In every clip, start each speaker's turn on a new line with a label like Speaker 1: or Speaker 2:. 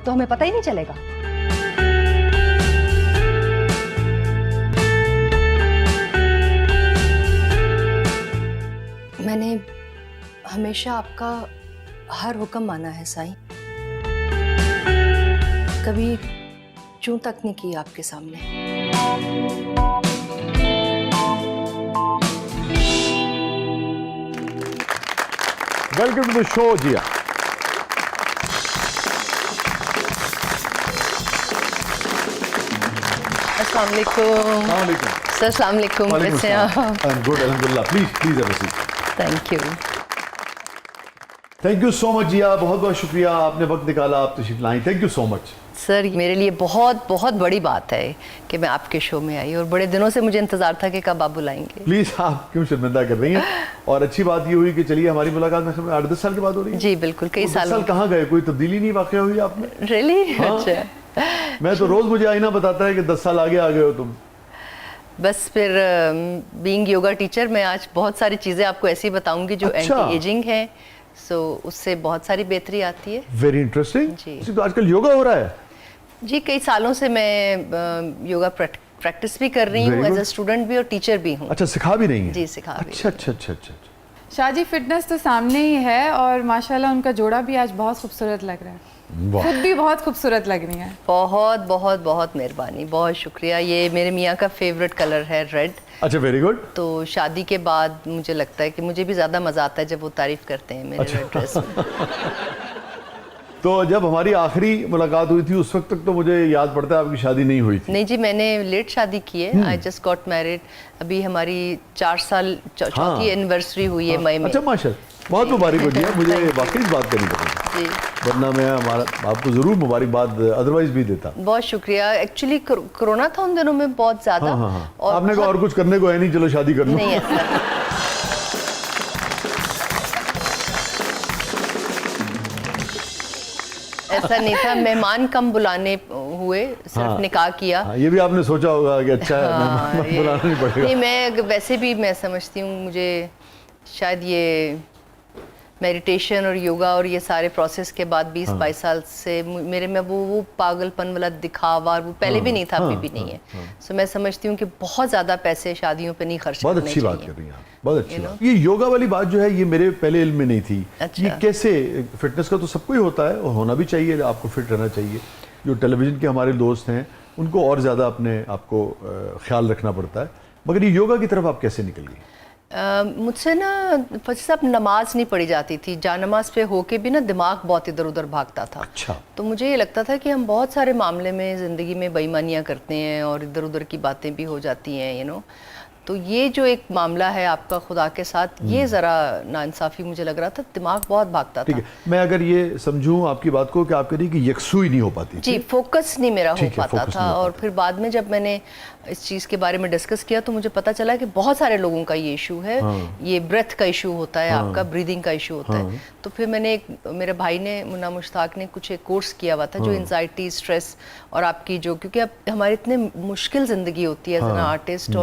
Speaker 1: तो हमें पता ही नहीं चलेगा। मैंने हमेशा आपका हर हुक्म माना है साईं, कभी चूं तक नहीं की आपके सामने।
Speaker 2: Welcome to the show Jiya.
Speaker 1: अस्सलाम वालेकुम सर। अस्सलाम वालेकुम, कैसे हैं आप?
Speaker 2: आई एम गुड अल्हम्दुलिल्लाह। Please please have a seat. Thank you so much Jiya, बहुत बहुत शुक्रिया, आपने वक्त निकाला, आप तशरीफ लाई, thank you so much.
Speaker 1: Sir मेरे लिए बहुत बहुत बड़ी बात है कि मैं आपके शो में आई और बड़े दिनों से मुझे इंतजार था कि कब आप बुलाएंगे।
Speaker 2: प्लीज, आप क्यों शर्मिंदा कर रही हैं? और अच्छी बात ये हुई कि चलिए हमारी मुलाकात में 8-10 साल के बाद हो रही है।
Speaker 1: जी बिल्कुल, कई साल
Speaker 2: कहाँ गए, कोई तब्दीली नहीं वाकई हुई आप में?
Speaker 1: रियली?
Speaker 2: हाँ?
Speaker 1: अच्छा।
Speaker 2: मैं तो रोज मुझे आईना बताता है कि 10 साल आगे आ गए हो तुम।
Speaker 1: बस फिर बीइंग योगा टीचर मैं आज बहुत सारी चीज़ें आपको ऐसी बताऊंगी जो
Speaker 2: अच्छा।
Speaker 1: एंटी एजिंग है, सो उससे बहुत सारी बेहतरी आती है।
Speaker 2: Very interesting.
Speaker 1: जी।
Speaker 2: तो आजकल योगा हो रहा है?
Speaker 1: जी, कई सालों से मैं योगा प्रैक्टिस भी कर रही हूँ, एज अ स्टूडेंट भी और टीचर भी हूँ।
Speaker 2: अच्छा, सिखा भी रही हैं?
Speaker 1: जी, सिखा भी।
Speaker 2: अच्छा अच्छा अच्छा अच्छा।
Speaker 3: शाहजी, फिटनेस तो सामने ही है और माशाल्लाह उनका जोड़ा भी आज बहुत खूबसूरत लग रहा है, खुद भी बहुत खूबसूरत लग रही है।
Speaker 1: बहुत बहुत बहुत मेहरबानी, बहुत शुक्रिया। ये मेरे मियाँ का फेवरेट कलर है, रेड।
Speaker 2: अच्छा, वेरी गुड।
Speaker 1: तो शादी के बाद मुझे लगता है कि मुझे भी ज़्यादा मज़ा आता है जब वो तारीफ़ करते हैं मेरे रेड ड्रेस में।
Speaker 2: तो जब हमारी आखिरी मुलाकात हुई थी उस वक्त तक तो मुझे याद पड़ता है आपकी शादी नहीं हुई थी।
Speaker 1: नहीं जी, मैंने लेट शादी की है। I just got married. अभी हमारी 4 साल चौथी एनिवर्सरी हुई है मई में।
Speaker 2: अच्छा, माशाल्लाह, बहुत मुबारक हो दिया। मुझे वाकई इस बात करनी पड़ी
Speaker 1: जी,
Speaker 2: वरना मैं आपको ज़रूर मुबारकबाद अदरवाइज भी देता।
Speaker 1: बहुत शुक्रिया। एक्चुअली कोरोना था उन दिनों में बहुत ज़्यादा।
Speaker 2: हाँ। आपने कहा और कुछ करने को है नहीं, चलो शादी कर लो।
Speaker 1: नहीं ऐसा ऐसा नहीं था, मेहमान कम बुलाने हुए, सिर्फ निकाह किया।
Speaker 2: ये भी आपने सोचा होगा कि अच्छा है, बुलाना नहीं पड़ेगा।
Speaker 1: नहीं, मैं वैसे भी मैं समझती हूँ मुझे शायद ये मेडिटेशन और योगा और ये सारे प्रोसेस के बाद 20-22 साल से मेरे में वो पागलपन वाला दिखावा वो पहले भी नहीं था, अभी भी नहीं है। सो मैं समझती हूँ कि बहुत ज़्यादा पैसे शादियों पे नहीं खर्च
Speaker 2: बहुत
Speaker 1: करने
Speaker 2: अच्छी
Speaker 1: चाहिए।
Speaker 2: बात कर रही हैं आप, बहुत अच्छी बात। ये योगा वाली बात जो है ये मेरे पहले इल्म में नहीं थी।
Speaker 1: अच्छा।
Speaker 2: ये कैसे, फिटनेस का तो सबको ही होता है और होना भी चाहिए, आपको फिट रहना चाहिए। जो टेलीविज़न के हमारे दोस्त हैं उनको और ज़्यादा अपने आपको ख्याल रखना पड़ता है, मगर ये योगा की तरफ आप कैसे निकल गई?
Speaker 1: मुझसे ना फर्स्ट साहब नमाज नहीं पढ़ी जाती थी, जा नमाज पे होके भी ना दिमाग बहुत इधर उधर भागता था।
Speaker 2: अच्छा।
Speaker 1: तो मुझे ये लगता था कि हम बहुत सारे मामले में ज़िंदगी में बेईमानियाँ करते हैं और इधर उधर की बातें भी हो जाती हैं, यू नो। तो ये जो एक मामला है आपका खुदा के साथ, ये ज़रा नाइंसाफ़ी मुझे लग रहा था, दिमाग बहुत भागता था।
Speaker 2: ठीक है, मैं अगर ये समझूं आपकी बात को कि आप कह रही कि यकसुई नहीं हो पाती
Speaker 1: जी, फोकस नहीं मेरा हो पाता
Speaker 2: फोकस
Speaker 1: था।
Speaker 2: नहीं हो
Speaker 1: और
Speaker 2: पाता।
Speaker 1: फिर बाद में जब मैंने इस चीज़ के बारे में डिस्कस किया तो मुझे पता चला कि बहुत सारे लोगों का ये इशू है। ये ब्रेथ का इशू होता है, आपका ब्रीदिंग का इशू होता है। तो फिर मैंने मेरे भाई ने, मुन्ना मुश्ताक ने कुछ एक कोर्स किया हुआ था जो एंजाइटी, स्ट्रेस और आपकी जो, क्योंकि अब हमारी इतने मुश्किल ज़िंदगी होती है एज एन आर्टिस्ट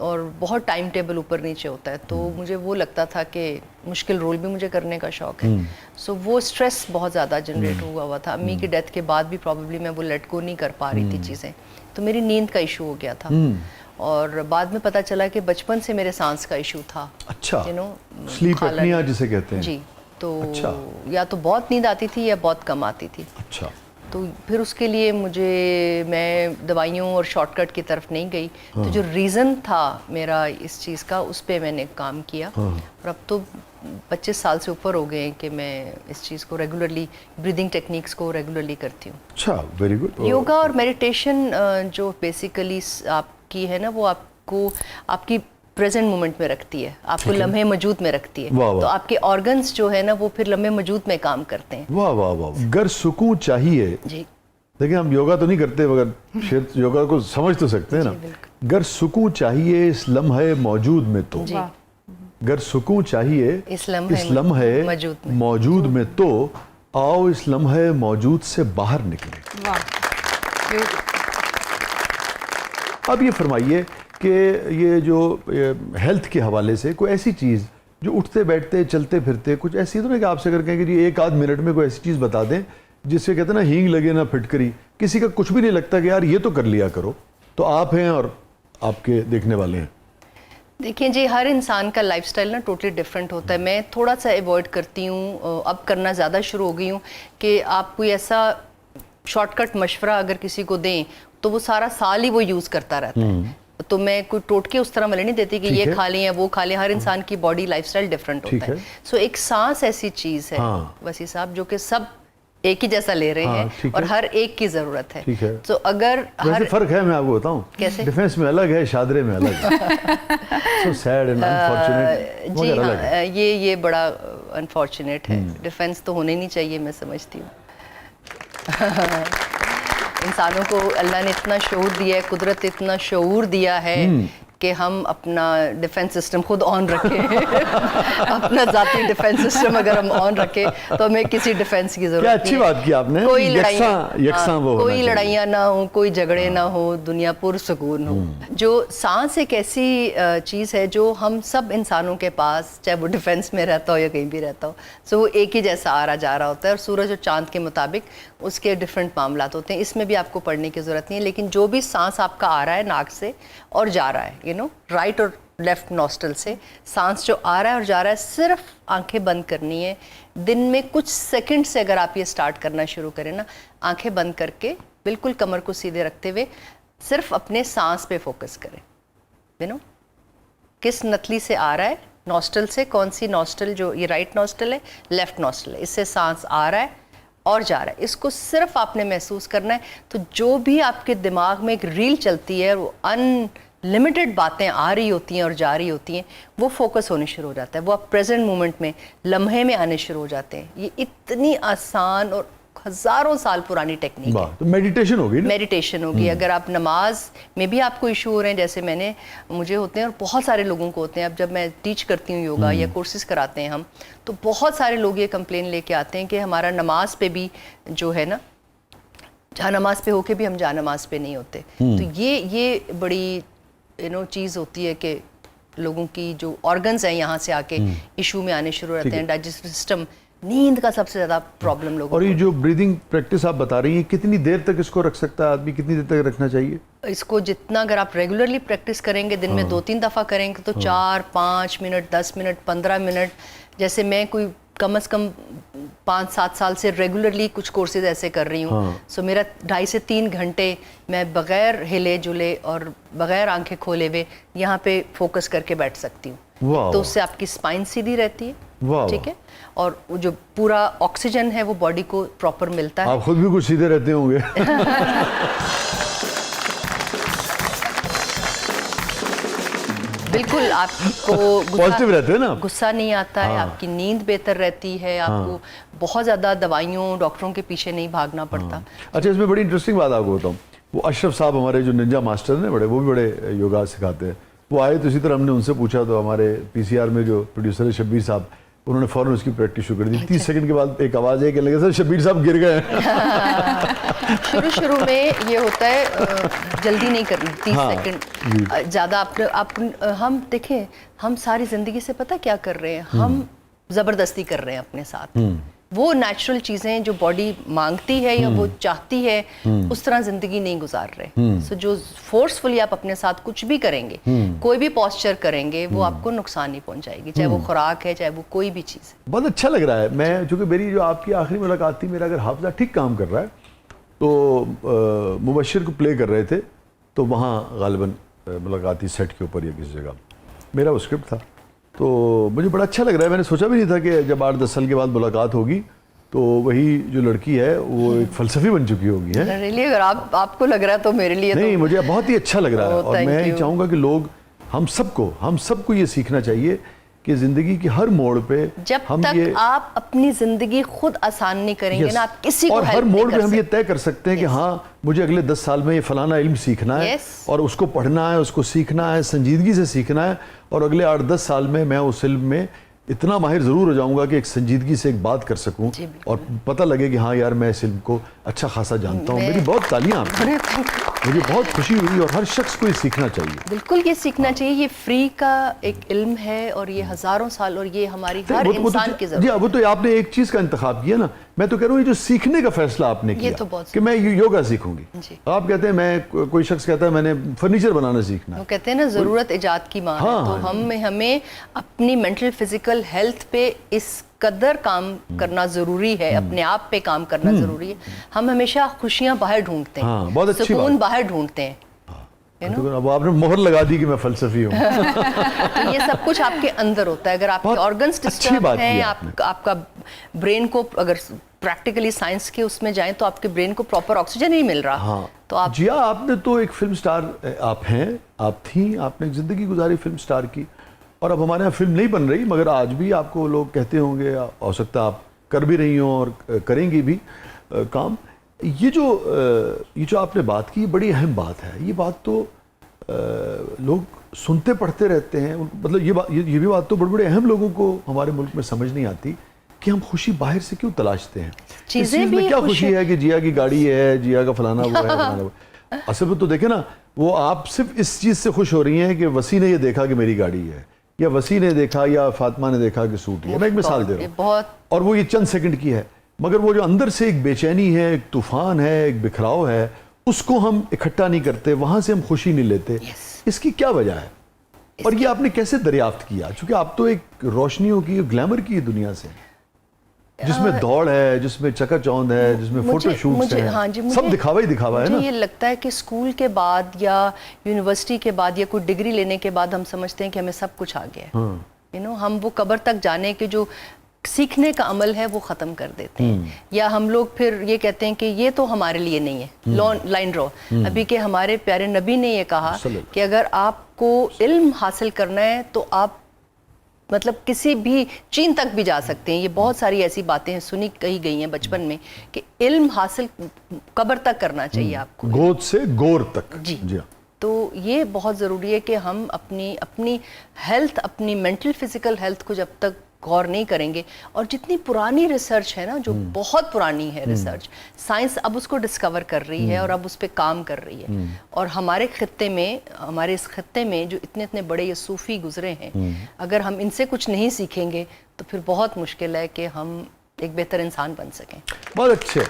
Speaker 1: और बहुत टाइम टेबल ऊपर नीचे होता है, तो मुझे वो लगता था कि मुश्किल रोल भी मुझे करने का शौक है। सो वो स्ट्रेस बहुत ज़्यादा जनरेट हुआ था। अम्मी की डेथ के बाद भी प्रॉब्लली मैं वो लेट गो नहीं कर पा रही थी चीज़ें, तो मेरी नींद का इशू हो गया था। और बाद में पता चला कि बचपन से मेरे सांस का इशू था।
Speaker 2: अच्छा,
Speaker 1: यू नो,
Speaker 2: स्लीप एपनिया जिसे कहते हैं।
Speaker 1: जी, तो
Speaker 2: अच्छा।
Speaker 1: या तो बहुत नींद आती थी या बहुत कम आती थी।
Speaker 2: अच्छा।
Speaker 1: तो फिर उसके लिए मैं दवाइयों और शॉर्टकट की तरफ नहीं गई। तो जो रीज़न था मेरा इस चीज़ का, उस पर मैंने काम किया। और अब तो 25 साल से ऊपर हो गए हैं कि मैं इस चीज़ को रेगुलरली, ब्रीदिंग टेक्निक्स को रेगुलरली करती हूँ।
Speaker 2: अच्छा, वेरी गुड।
Speaker 1: योगा और मेडिटेशन जो बेसिकली आपकी है ना, वो आपको आपकी प्रेजेंट मोमेंट में रखती है, आपको लम्हे मौजूद में रखती है।
Speaker 2: वाह वाह।
Speaker 1: तो आपके ऑर्गन्स जो है ना वो फिर लम्हे मौजूद में काम करते हैं।
Speaker 2: वाह वाह वाह। अगर सुकून चाहिए,
Speaker 1: जी,
Speaker 2: देखिए हम योगा तो नहीं करते मगर शायद योगा को समझ तो सकते हैं ना। अगर सुकून चाहिए इस लम्हे मौजूद में तो, अगर सुकून चाहिए इस लम्हे मौजूद में तो आओ इस लम्हे मौजूद से बाहर निकले। अब ये फरमाइए कि ये जो हेल्थ के हवाले से कोई ऐसी चीज़ जो उठते बैठते चलते फिरते कुछ ऐसी तो नहीं कि आपसे अगर कहें कि जी 1 आध मिनट में कोई ऐसी चीज़ बता दें जिससे कहते हैं ना हींग लगे ना फिटकरी, किसी का कुछ भी नहीं लगता कि यार ये तो कर लिया करो, तो आप हैं और आपके देखने वाले हैं।
Speaker 1: देखिए जी, हर इंसान का लाइफस्टाइल ना टोटली डिफरेंट होता है। मैं थोड़ा सा अवॉइड करती हूँ, अब करना ज़्यादा शुरू हो गई हूँ कि आप कोई ऐसा शॉर्टकट मशवरा अगर किसी को दें तो वो सारा साल ही वो यूज़ करता रहता है। तो मैं कोई टोटके उस तरह वाले नहीं देती कि ये खा लें या वो खा लें। हर इंसान की बॉडी लाइफस्टाइल डिफरेंट होता है। सो एक सांस ऐसी चीज़ है वसी साहब जो कि सब एक ही जैसा ले रहे हैं और हर एक की जरूरत है। तो अगर
Speaker 2: हर फर्क है, मैं आपको बताऊं,
Speaker 1: कैसे
Speaker 2: डिफेंस में अलग है, शादरे में अलग है। So sad and unfortunate.
Speaker 1: जी हाँ, ये बड़ा अनफॉर्चुनेट है। डिफेंस तो होने नहीं चाहिए, मैं समझती हूँ। इंसानों को अल्लाह ने इतना शऊर दिया है, कुदरत इतना शऊर दिया है कि हम अपना डिफेंस सिस्टम खुद ऑन रखें। अपना जाती डिफेंस सिस्टम अगर हम ऑन रखें तो हमें किसी डिफेंस की जरूरत नहीं है।
Speaker 2: अच्छी बात की आपने।
Speaker 1: कोई
Speaker 2: लड़ाइयाँ
Speaker 1: ना हो, कोई झगड़े ना हो, दुनिया पुरसुकून हो। जो सांस एक ऐसी चीज़ है जो हम सब इंसानों के पास, चाहे वो डिफेंस में रहता हो या कहीं भी रहता हो, सो वो एक ही जैसा आ रहा जा रहा होता है और सूरज और चांद के मुताबिक उसके डिफरेंट मामला होते हैं। इसमें भी आपको पढ़ने की ज़रूरत नहीं है। लेकिन जो भी सांस आपका आ रहा है नाक से और जा रहा है, राइट और लेफ्ट नॉस्ट्रल से सांस जो आ रहा है और जा रहा है, सिर्फ आंखें बंद करनी है। दिन में कुछ सेकंड से अगर आप ये स्टार्ट करना शुरू करें ना, आंखें बंद करके बिल्कुल कमर को सीधे रखते हुए सिर्फ अपने सांस पे फोकस करें। किस नथली से आ रहा है, नॉस्ट्रल से, कौन सी नॉस्ट्रल, जो ये राइट नॉस्ट्रल है, लेफ्ट नॉस्ट्रल है, इससे सांस आ रहा है और जा रहा है। इसको सिर्फ आपने महसूस करना है। तो जो भी आपके दिमाग में एक रील चलती है, वो अनलिमिटेड बातें आ रही होती हैं और जा रही होती हैं, वो फोकस होने शुरू हो जाता है। वो आप प्रेजेंट मोमेंट में, लम्हे में आने शुरू हो जाते हैं। ये इतनी आसान और हज़ारों साल पुरानी टेक्निक है।
Speaker 2: तो मेडिटेशन होगी ना?
Speaker 1: मेडिटेशन होगी। अगर आप नमाज में भी आपको इशू हो रहे हैं, जैसे मुझे होते हैं और बहुत सारे लोगों को होते हैं। अब जब मैं टीच करती हूँ योगा या कोर्सेज कराते हैं हम, तो बहुत सारे लोग ये कंप्लेन लेके आते हैं कि हमारा नमाज पे भी जो है ना, जहाँ नमाज पे होके भी हम जहाँ नमाज पे नहीं होते। तो ये बड़ी चीज़ होती है कि लोगों की जो ऑर्गन्स हैं यहाँ से आके इशू में आने शुरू रहते हैं। डाइजेस्टिव सिस्टम, नींद का सबसे ज़्यादा प्रॉब्लम लोगों को।
Speaker 2: और ये जो ब्रीदिंग प्रैक्टिस आप बता रही हैं, कितनी देर तक इसको रख सकता है आदमी, कितनी देर तक रखना चाहिए
Speaker 1: इसको? जितना अगर आप रेगुलरली प्रैक्टिस करेंगे, दिन में 2-3 दफ़ा करेंगे, तो 4-5 मिनट, 10 मिनट, 15 मिनट। जैसे मैं कोई कम से कम 5-7 साल से रेगुलरली कुछ कोर्सेज ऐसे कर रही हूँ। सो मेरा 2.5 से 3 घंटे मैं बगैर हिले जुले और बगैर आंखें खोले हुए यहाँ पे फोकस करके बैठ सकती हूँ। तो उससे आपकी स्पाइन सीधी रहती है, ठीक है, और वो जो पूरा ऑक्सीजन है वो बॉडी को प्रॉपर मिलता है।
Speaker 2: आप खुद भी कुछ सीधे रहते होंगे।
Speaker 1: बिल्कुल, आपको
Speaker 2: पॉजिटिव रहते हैं ना,
Speaker 1: गुस्सा नहीं आता है, आपकी नींद बेहतर रहती है, आपको बहुत ज़्यादा दवाइयों, डॉक्टरों के पीछे नहीं भागना पड़ता।
Speaker 2: अच्छा, इसमें बड़ी इंटरेस्टिंग बात आपको बताऊँ, वो अशरफ साहब हमारे जो निंजा मास्टर ने, वो भी बड़े योगा सिखाते हैं। वो आए तो इसी तरह हमने उनसे पूछा, तो हमारे पीसीआर में जो प्रोड्यूसर है शब्बीर साहब, उन्होंने फ़ौरन उसकी प्रैक्टिस शुरू कर दी। 30 सेकंड के बाद एक आवाज़ है कि लगे सर शब्बीर साहब गिर गए।
Speaker 1: शुरू में ये होता है, जल्दी नहीं करनी, 30 सेकंड ज़्यादा। हम देखें, हम सारी ज़िंदगी से पता क्या कर रहे हैं, हम ज़बरदस्ती कर रहे हैं अपने साथ। वो नेचुरल चीज़ें जो बॉडी मांगती है या वो चाहती है, उस तरह ज़िंदगी नहीं गुजार रहे। सो जो फोर्सफुली आप अपने साथ कुछ भी करेंगे, कोई भी पॉस्चर करेंगे, वो आपको नुकसान नहीं पहुंचाएगी, चाहे वो खुराक है, चाहे वो कोई भी चीज़ है।
Speaker 2: बहुत अच्छा लग रहा है। मैं, चूँकि मेरी जो आपकी आखिरी मुलाकात थी, मेरा अगर हाफिज़ा ठीक काम कर रहा है, तो मुबशिर को प्ले कर रहे थे, तो वहाँ गालिबन मुलाकात थी सेट के ऊपर या किसी जगह, मेरा वो स्क्रिप्ट था। तो मुझे बड़ा अच्छा लग रहा है। मैंने सोचा भी नहीं था कि जब 8-10 साल के बाद मुलाकात होगी तो वही जो लड़की है वो एक फ़लसफ़ी बन चुकी होगी है।
Speaker 1: रियली, अगर आपको लग रहा है तो मेरे लिए
Speaker 2: नहीं, मुझे बहुत ही अच्छा लग रहा है। और मैं ये चाहूँगा कि लोग, हम सबको ये सीखना चाहिए कि ज़िंदगी की हर मोड़ पे
Speaker 1: जब तक आप अपनी ज़िंदगी खुद आसान नहीं करेंगे ना, आप किसी को
Speaker 2: और हर मोड़ पे हम ये तय कर सकते हैं कि हाँ, मुझे अगले 10 साल में ये फलाना इल्म सीखना है और उसको पढ़ना है, उसको सीखना है, संजीदगी से सीखना है, और अगले 8-10 साल में मैं उस इल्म में इतना माहिर ज़रूर हो जाऊंगा कि एक संजीदगी से एक बात कर सकूं और पता लगे कि हाँ यार, मैं इस इल्म को अच्छा खासा जानता हूँ। मेरी बहुत तालियां। मुझे बहुत खुशी हुई और हर शख्स को ये सीखना चाहिए।
Speaker 1: बिल्कुल ये सीखना चाहिए, ये फ्री का एक इल्म है और ये हजारों साल और ये हमारी हर इंसान की जरूरत है।
Speaker 2: वो तो आपने एक चीज का इंतखाब किया ना, मैं तो कह रहा हूँ ये जो सीखने का फैसला आपने किया
Speaker 1: तो बहुत
Speaker 2: कि मैं योगा सीखूंगी। आप कहते हैं मैं, कोई शख्स कहता है मैंने फर्नीचर बनाना सीखना।
Speaker 1: वो कहते हैं ना जरूरत इजाद की माँ है, तो हमें अपनी मेंटल फिजिकल हेल्थ पे इस कदर काम करना जरूरी है, अपने आप पे काम करना जरूरी है। हम हमेशा खुशियां बाहर ढूंढते हैं,
Speaker 2: बहुत अच्छी
Speaker 1: सुकून बाहर ढूंढते हैं।
Speaker 2: अब आपने मोहर लगा दी कि मैं फलसफी हूँ।
Speaker 1: तो ये सब कुछ आपके अंदर होता है। अगर आपके ऑर्गन्स डिस्टर्ब हैं, आपका ब्रेन को अगर प्रैक्टिकली साइंस के उसमें जाएं तो आपके ब्रेन को प्रॉपर ऑक्सीजन नहीं मिल रहा। तो आप
Speaker 2: जिया, आपने तो एक फिल्म स्टार आप हैं, आप थी, आपने एक जिंदगी गुजारी फिल्म स्टार की, और अब हमारे यहाँ फिल्म नहीं बन रही, मगर आज भी आपको लोग कहते होंगे, हो सकता है आप कर भी रही हो और करेंगी भी काम। ये जो आपने बात की, बड़ी अहम बात है। ये बात तो लोग सुनते पढ़ते रहते हैं, मतलब ये भी बात तो बड़े बड़े अहम लोगों को हमारे मुल्क में समझ नहीं आती कि हम खुशी बाहर से क्यों तलाशते हैं।
Speaker 1: चीजें भी
Speaker 2: क्या खुशी है कि जिया की गाड़ी है, जिया का फलाना वो है, फलाना वो। असल में तो देखे ना, वो आप सिर्फ इस चीज से खुश हो रही हैं कि वसी ने ये देखा कि मेरी गाड़ी है, या वसी ने देखा या फातिमा ने देखा कि सूट है। मैं एक मिसाल दे रहा हूँ, और वो ये चंद सेकंड की है, मगर वो जो अंदर से एक बेचैनी है, एक तूफान है, एक बिखराव है, उसको हम इकट्ठा नहीं करते, वहां से हम खुशी नहीं लेते। इसकी क्या वजह है और ये आपने कैसे दरियाफ्त किया? क्योंकि आप तो एक रोशनियों की, ग्लैमर की दुनिया से, जिसमें दौड़ है, जिसमें चकाचौंध है, जिसमें फोटोशूट्स हैं,
Speaker 1: हाँ जी,
Speaker 2: सब दिखावा ही दिखावा है ना।
Speaker 1: मुझे ये लगता है कि स्कूल के बाद या यूनिवर्सिटी के बाद या कोई डिग्री लेने के बाद हम समझते हैं कि हमें सब कुछ आ गया है। हम वो कब्र तक जाने के जो सीखने का अमल है वो ख़त्म कर देते हैं, या हम लोग फिर ये कहते हैं कि ये तो हमारे लिए नहीं है, लाइन ड्रॉ। अभी के हमारे प्यारे नबी ने ये कहा कि अगर आपको इल्म हासिल करना है तो आप मतलब किसी भी चीन तक भी जा सकते हैं। ये बहुत सारी ऐसी बातें सुनी कही गई हैं बचपन में कि इल्म हासिल कब्र तक करना चाहिए आपको,
Speaker 2: गोद से गोर तक।
Speaker 1: जी। तो ये बहुत ज़रूरी है कि हम अपनी हेल्थ, अपनी मेंटल फिजिकल हेल्थ को जब तक गौर नहीं करेंगे, और जितनी पुरानी रिसर्च है ना, जो बहुत पुरानी है रिसर्च, साइंस अब उसको डिस्कवर कर रही है और अब उस पर काम कर रही है। और हमारे इस खत्ते में जो इतने इतने बड़े ये सूफी गुजरे हैं, अगर हम इनसे कुछ नहीं सीखेंगे तो फिर बहुत मुश्किल है कि हम एक बेहतर इंसान बन सकें।
Speaker 2: बहुत अच्छे।